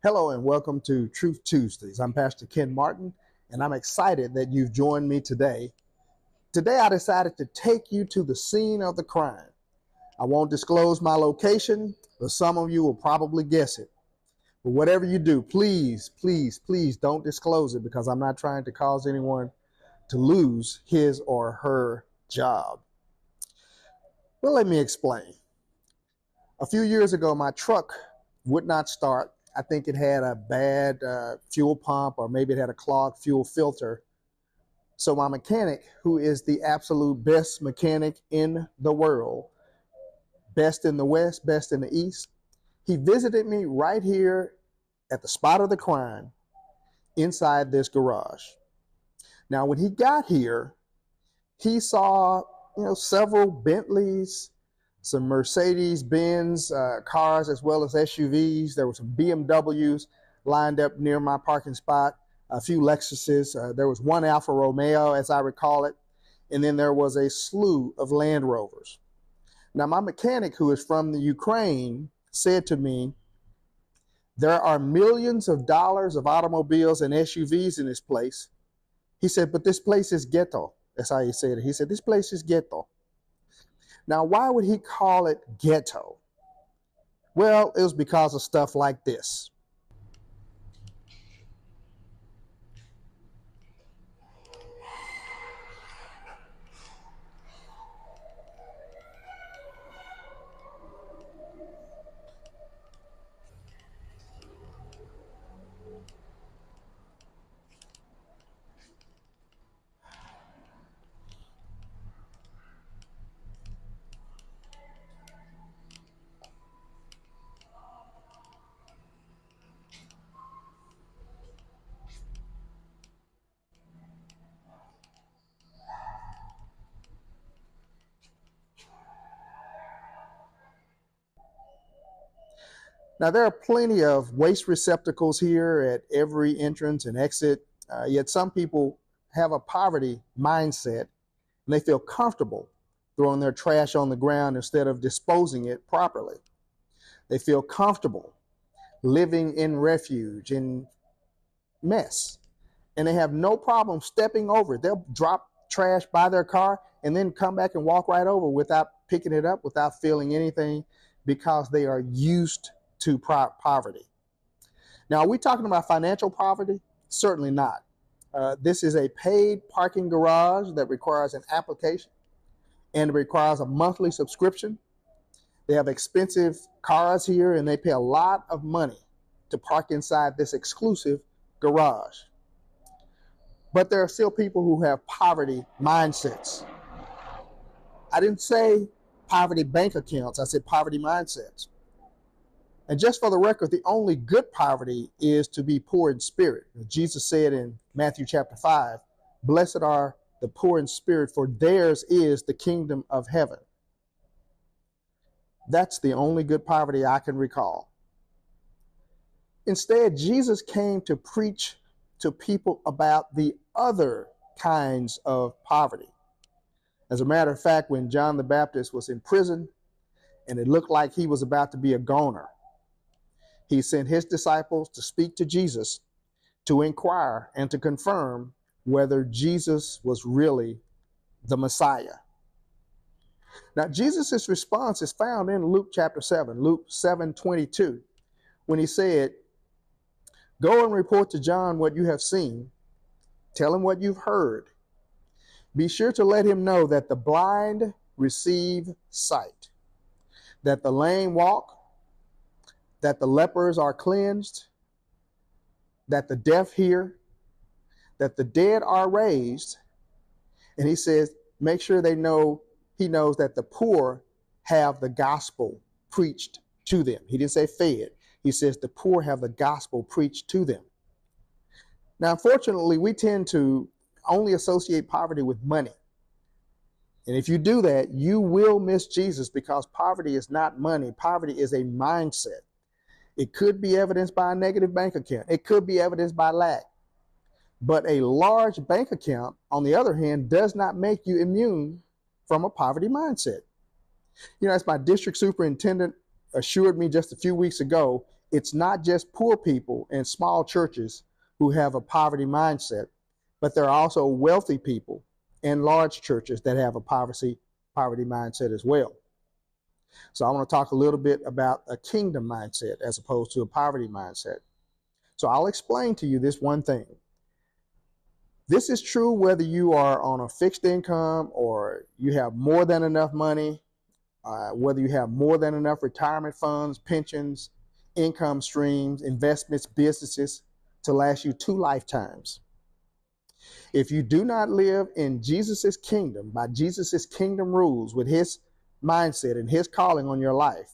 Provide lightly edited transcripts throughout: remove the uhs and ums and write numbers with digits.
Hello and welcome to Truth Tuesdays. I'm Pastor Ken Martin, and I'm excited that you've joined me today. Today, I decided to take you to the scene of the crime. I won't disclose my location, but some of you will probably guess it. But whatever you do, please, please, please don't disclose it because I'm not trying to cause anyone to lose his or her job. Well, let me explain. A few years ago, my truck would not start. I think it had a bad fuel pump, or maybe it had a clogged fuel filter. So my mechanic, who is the absolute best mechanic in the world, best in the West, best in the East, he visited me right here at the spot of the crime inside this garage. Now, when he got here, he saw, several Bentleys, some Mercedes-Benz cars, as well as SUVs. There were some BMWs lined up near my parking spot, a few Lexuses. There was one Alfa Romeo, as I recall it, and then there was a slew of Land Rovers. Now, my mechanic, who is from the Ukraine, said to me, there are millions of dollars of automobiles and SUVs in this place. He said, but this place is ghetto. That's how he said it. He said, this place is ghetto. Now, why would he call it ghetto? Well, it was because of stuff like this. Now, there are plenty of waste receptacles here at every entrance and exit, yet some people have a poverty mindset, and they feel comfortable throwing their trash on the ground instead of disposing it properly. They feel comfortable living in refuge, in mess, and they have no problem stepping over it. They'll drop trash by their car and then come back and walk right over without picking it up, without feeling anything, because they are used to poverty. Now, are we talking about financial poverty? Certainly not. This is a paid parking garage that requires an application and requires a monthly subscription. They have expensive cars here, and they pay a lot of money to park inside this exclusive garage. But there are still people who have poverty mindsets. I didn't say poverty bank accounts, I said poverty mindsets. And just for the record, the only good poverty is to be poor in spirit. Jesus said in Matthew chapter 5, blessed are the poor in spirit, for theirs is the kingdom of heaven. That's the only good poverty I can recall. Instead, Jesus came to preach to people about the other kinds of poverty. As a matter of fact, when John the Baptist was in prison and it looked like he was about to be a goner, he sent his disciples to speak to Jesus, to inquire and to confirm whether Jesus was really the Messiah. Now, Jesus' response is found in Luke chapter 7, Luke 7:22, when he said, go and report to John what you have seen. Tell him what you've heard. Be sure to let him know that the blind receive sight, that the lame walk, that the lepers are cleansed, that the deaf hear, that the dead are raised. And he says, make sure he knows that the poor have the gospel preached to them. He didn't say fed. He says the poor have the gospel preached to them. Now, unfortunately, we tend to only associate poverty with money. And if you do that, you will miss Jesus, because poverty is not money. Poverty is a mindset. It could be evidenced by a negative bank account. It could be evidenced by lack. But a large bank account, on the other hand, does not make you immune from a poverty mindset. As my district superintendent assured me just a few weeks ago, It's not just poor people in small churches who have a poverty mindset, but there are also wealthy people in large churches that have a poverty mindset as well. So I want to talk a little bit about a kingdom mindset as opposed to a poverty mindset. So I'll explain to you this one thing. This is true whether you are on a fixed income or you have more than enough money, whether you have more than enough retirement funds, pensions, income streams, investments, businesses to last you 2 lifetimes. If you do not live in Jesus's kingdom, by Jesus's kingdom rules, with his mindset and his calling on your life,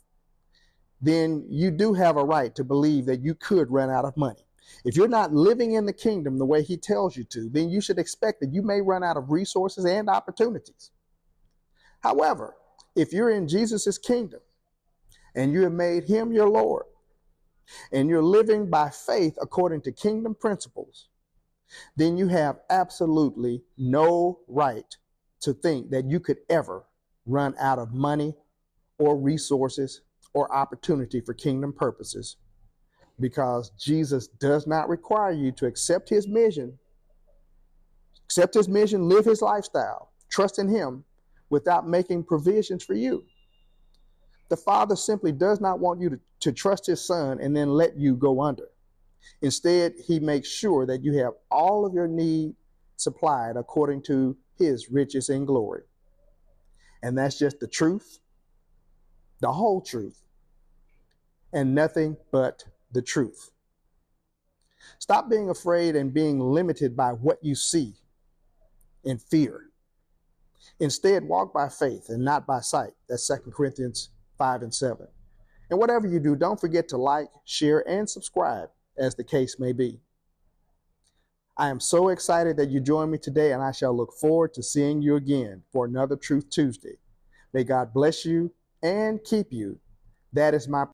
then you do have a right to believe that you could run out of money. If you're not living in the kingdom the way he tells you to, then you should expect that you may run out of resources and opportunities. However, if you're in Jesus's kingdom and you have made him your Lord and you're living by faith according to kingdom principles, then you have absolutely no right to think that you could ever run out of money or resources or opportunity for kingdom purposes, because Jesus does not require you to accept his mission, live his lifestyle, trust in him without making provisions for you. The Father simply does not want you to trust his Son and then let you go under. Instead, he makes sure that you have all of your need supplied according to his riches and glory. And that's just the truth, the whole truth, and nothing but the truth. Stop being afraid and being limited by what you see in fear. Instead, walk by faith and not by sight. That's 2 Corinthians 5:7. And whatever you do, don't forget to like, share, and subscribe, as the case may be. I am so excited that you joined me today, and I shall look forward to seeing you again for another Truth Tuesday. May God bless you and keep you. That is my